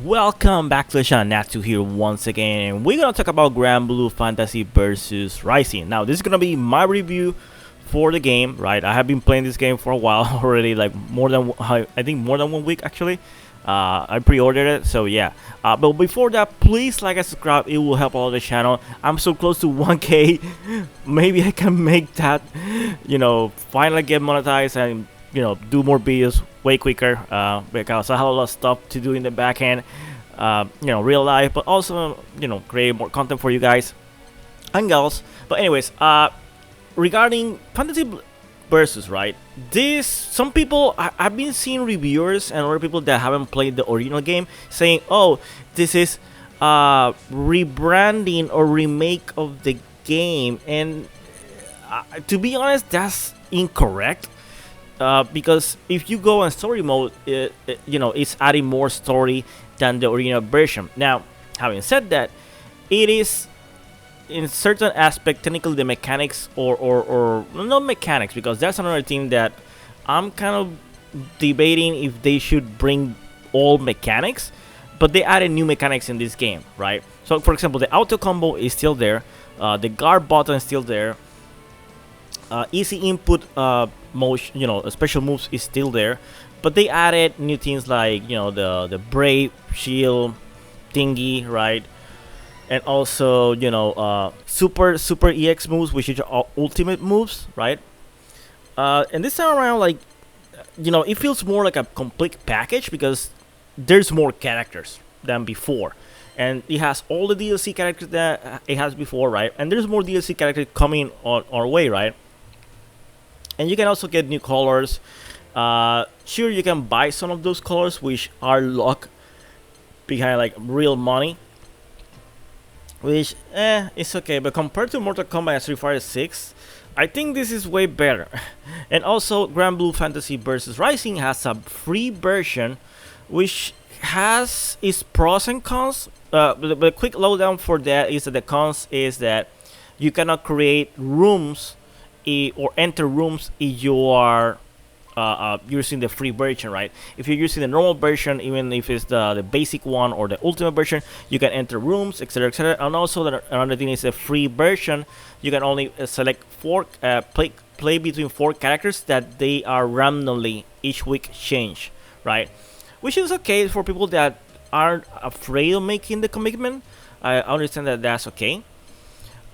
Welcome back to the channel. Natsu here once again, and we're gonna talk about Granblue Fantasy versus Rising. Now, this is gonna be my review for the game, right? I have been playing this game for a while already, like I think more than 1 week actually. I pre-ordered it, so yeah. But before that, please like and subscribe. It will help out the channel. I'm so close to 1K. Maybe I can make that, finally get monetized and do more videos way quicker, because I have a lot of stuff to do in the back end, real life, but also create more content for you guys and girls. But anyways, regarding fantasy versus, right, this, some people, I've been seeing reviewers and other people that haven't played the original game saying, oh, this is rebranding or remake of the game, and to be honest, that's incorrect. Because if you go on story mode, it's adding more story than the original version. Now, having said that, it is in certain aspect technically the mechanics or not mechanics, because that's another thing that I'm kind of debating if they should bring all mechanics, but they added new mechanics in this game, right? So for example, the auto combo is still there, the guard button is still there, easy input motion, special moves is still there, but they added new things like the brave shield thingy, right? And also super EX moves, which is ultimate moves, right? And this time around, like, it feels more like a complete package because there's more characters than before, and it has all the DLC characters that it has before, right? And there's more DLC characters coming on our way, right? And you can also get new colors. Sure, you can buy some of those colors, which are locked behind like real money, which it's okay. But compared to Mortal Kombat Street Fighter 6, I think this is way better. And also, Granblue Fantasy vs Rising has a free version, which has its pros and cons. The quick lowdown for that is that the cons is that you cannot create rooms or enter rooms if you are using the free version, right? If you're using the normal version, even if it's the basic one or the ultimate version, you can enter rooms, etc, etc. And also another thing is the free version, you can only select play between 4 characters that they are randomly each week change, right? Which is okay for people that aren't afraid of making the commitment. I understand that that's okay.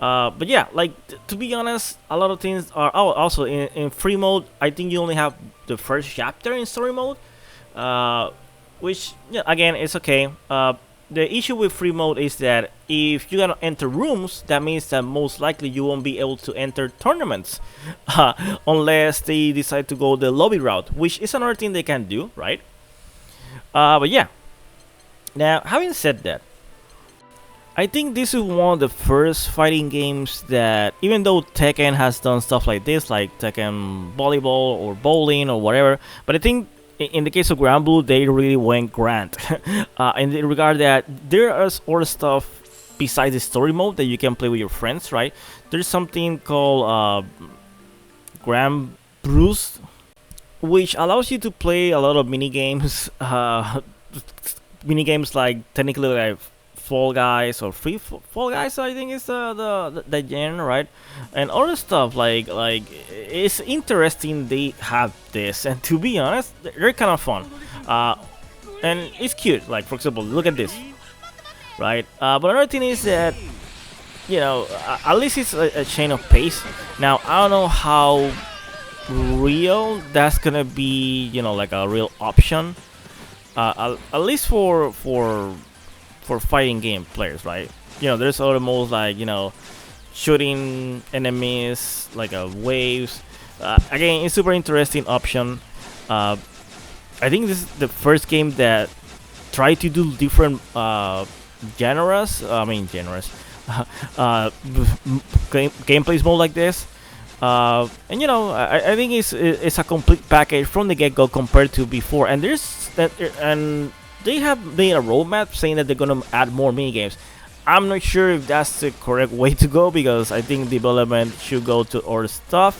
But yeah, like, to be honest, a lot of things are also in free mode. I think you only have the first chapter in story mode, which, yeah, again, it's okay. The issue with free mode is that if you're gonna enter rooms, that means that most likely you won't be able to enter tournaments unless they decide to go the lobby route, which is another thing they can do, right? But yeah, now having said that, I think this is one of the first fighting games that, even though Tekken has done stuff like this, like Tekken volleyball or bowling or whatever, but I think in the case of Granblue, they really went grand. In the regard that there is other stuff besides the story mode that you can play with your friends, right? There's something called Granblue, which allows you to play a lot of mini games, like technically like Fall Guys or Fall Guys, I think is the genre, right? And other stuff like it's interesting they have this, and to be honest, they're kind of fun, and it's cute. Like, for example, look at this, right? But another thing is that at least it's a chain of pace. Now, I don't know how real that's gonna be, like a real option, at least for fighting game players, right? There's other modes like shooting enemies like waves. Again, it's super interesting option. I think this is the first game that tried to do different genres. Gameplays mode like this. And I think it's a complete package from the get-go compared to before. And they have made a roadmap saying that they're gonna add more mini games. I'm not sure if that's the correct way to go, because I think development should go to other stuff,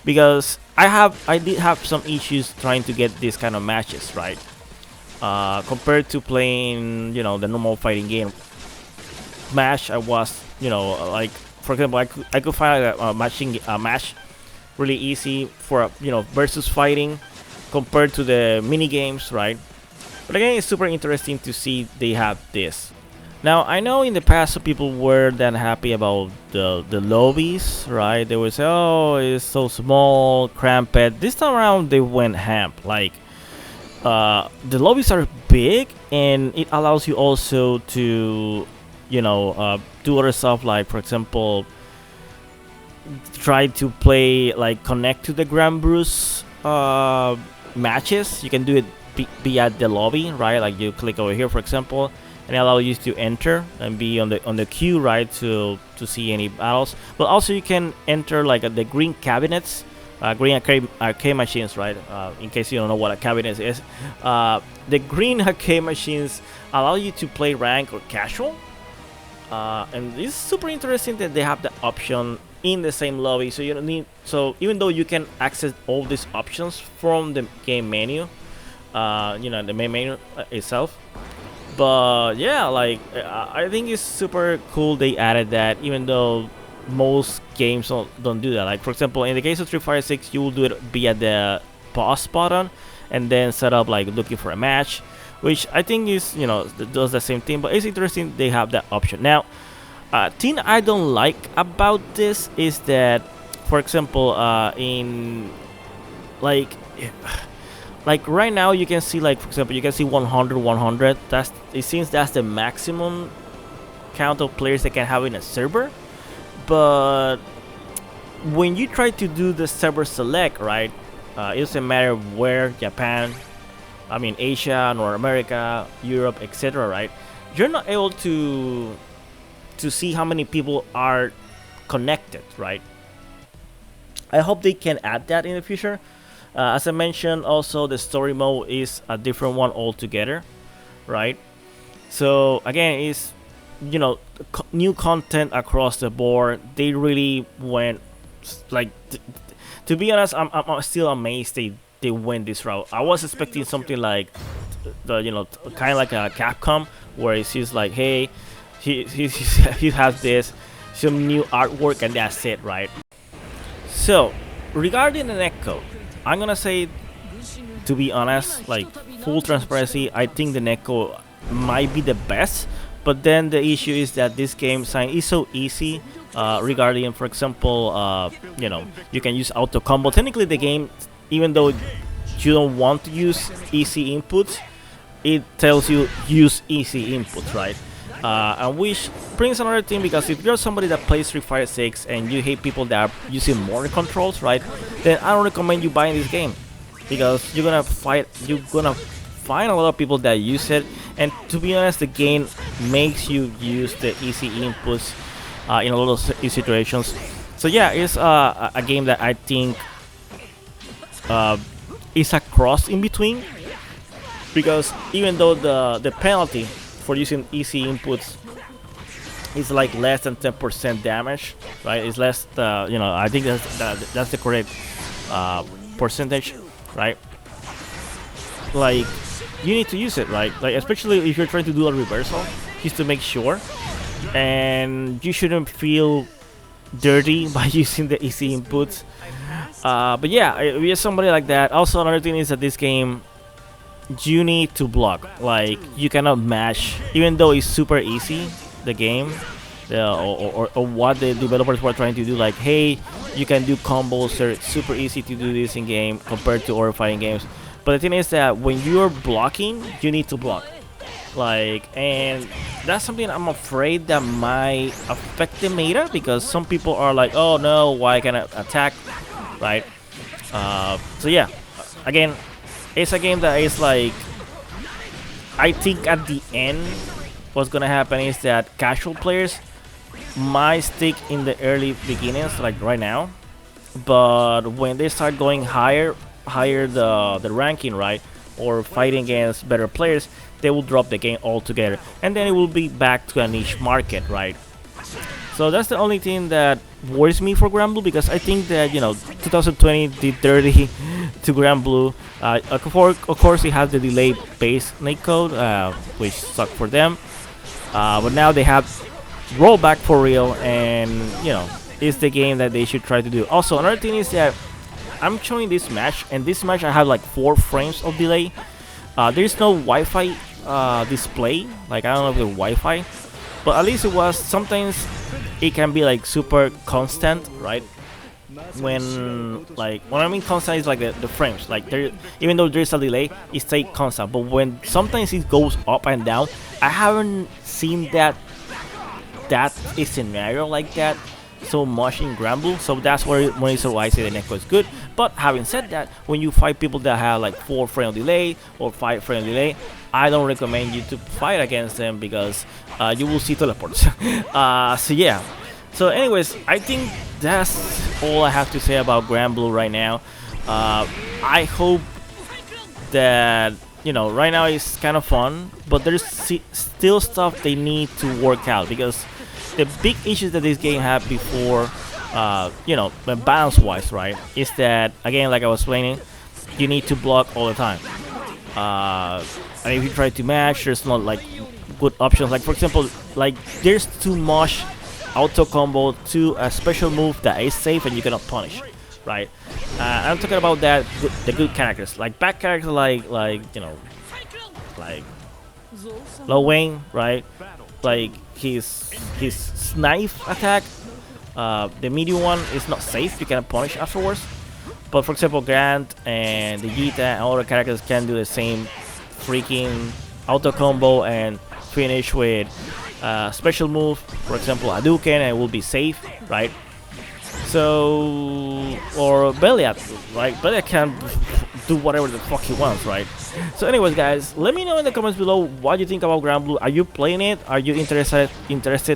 because I did have some issues trying to get these kind of matches, right? compared to playing, the normal fighting game. Match, I was, like for example, I could find a match really easy for versus fighting compared to the mini games, right? But again, it's super interesting to see they have this. Now I know in the past some people were then happy about the lobbies, right? They would say, "Oh, it's so small, cramped." This time around, they went ham. Like the lobbies are big, and it allows you also to, do other stuff. Like for example, try to play like connect to the Granblue's matches. You can do it be at the lobby, right? Like you click over here, for example, and it allows you to enter and be on the queue, right, to see any battles. But also you can enter like the green cabinets, green arcade machines, right? In case you don't know what a cabinet is, the green arcade machines allow you to play rank or casual. And it's super interesting that they have the option in the same lobby, so you don't need. So even though you can access all these options from the game menu, the main menu itself. But yeah, like I think it's super cool they added that, even though most games don't do that. Like for example, in the case of Street Fighter 6, you will do it via the pause button, and then set up like looking for a match, which I think is does the same thing. But it's interesting they have that option now. Thing I don't like about this is that, for example, in like like right now you can see, like for example, you can see 100 100. It seems that's the maximum count of players they can have in a server. But when you try to do the server select, right, it doesn't matter where, Japan, I mean Asia, North America, Europe, etc., right, you're not able to see how many people are connected, right? I hope they can add that in the future. As I mentioned, also the story mode is a different one altogether, right? So again, it's new content across the board. They really went like to be honest, I'm still amazed they went this route. I was expecting something like the kind of like a Capcom, where it's just like, hey, he has this some new artwork and that's it, right? So regarding the netcode, I'm gonna say, to be honest, like full transparency, I think the netcode might be the best. But then the issue is that this game sign is so easy. Regarding, for example, you can use auto combo. Technically, the game, even though you don't want to use easy inputs, it tells you use easy inputs, right? And which brings another thing, because if you're somebody that plays Street Fighter 6 and you hate people that are using more controls, right, then I don't recommend you buying this game, because you're gonna find a lot of people that use it. And to be honest, the game makes you use the easy inputs in a lot of situations. So yeah, it's a game that I think is a cross in between, because even though the penalty for using easy inputs is like less than 10% damage, right? It's less. I think that's the correct percentage, right? Like you need to use it, right? Like especially if you're trying to do a reversal, just to make sure, and you shouldn't feel dirty by using the easy inputs. But yeah, if you're somebody like that. Also, another thing is that this game, you need to block. Like you cannot mash, even though it's super easy. The game, or what the developers were trying to do, like, hey, you can do combos. So it's super easy to do this in game compared to other fighting games. But the thing is that when you're blocking, you need to block. Like, and that's something I'm afraid that might affect the meta, because some people are like, oh no, why can't I attack, right? So yeah, again, it's a game that is like, I think at the end, what's gonna happen is that casual players might stick in the early beginnings, like right now, but when they start going higher the ranking, right, or fighting against better players, they will drop the game altogether, and then it will be back to a niche market, right? So that's the only thing that worries me for Granblue, because I think that 2020 did dirty to Granblue. Of course, it has the delay based netcode, which sucked for them. But now they have rollback for real, and it's the game that they should try to do. Also, another thing is that I'm showing this match, and this match I have like 4 frames of delay. There's no Wi-Fi display. Like, I don't know if it's Wi-Fi, but at least it was. Sometimes it can be like super constant, right? When I mean constant is like the frames. Like, there, even though there's a delay, it stays constant. But when sometimes it goes up and down, I haven't seen that a scenario like that so much in Granblue, so that's where I say the netcode is good. But having said that, when you fight people that have like 4 frame delay or 5 frame delay, I don't recommend you to fight against them because you will see teleports. So yeah. So anyways, I think that's all I have to say about Granblue right now. I hope that right now it's kind of fun, but there's still stuff they need to work out, because the big issues that this game had before, balance wise, right, is that, again, like I was explaining, you need to block all the time. And if you try to match, there's not like good options. Like, for example, like there's too much auto combo to a special move that is safe and you cannot punish, right? I'm talking about the good characters, like bad characters, like Low Wayne, right? Like his knife attack, the medium one is not safe. You cannot punish afterwards. But for example, Grant and the Gita and other characters can do the same freaking auto combo and finish with special move. For example, Hadouken, and it will be safe, right? So, or Beliat, right? Beliat can do whatever the fuck he wants, right? So anyways, guys, let me know in the comments below what you think about Granblue. Are you playing it? Are you interested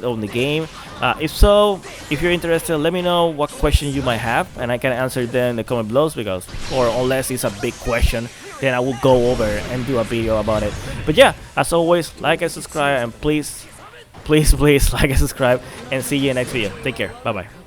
on the game? If so, if you're interested, let me know what question you might have, and I can answer them in the comment below, because, or unless it's a big question, then I will go over and do a video about it. But yeah, as always, like and subscribe, and please like and subscribe, and see you in the next video. Take care. Bye bye.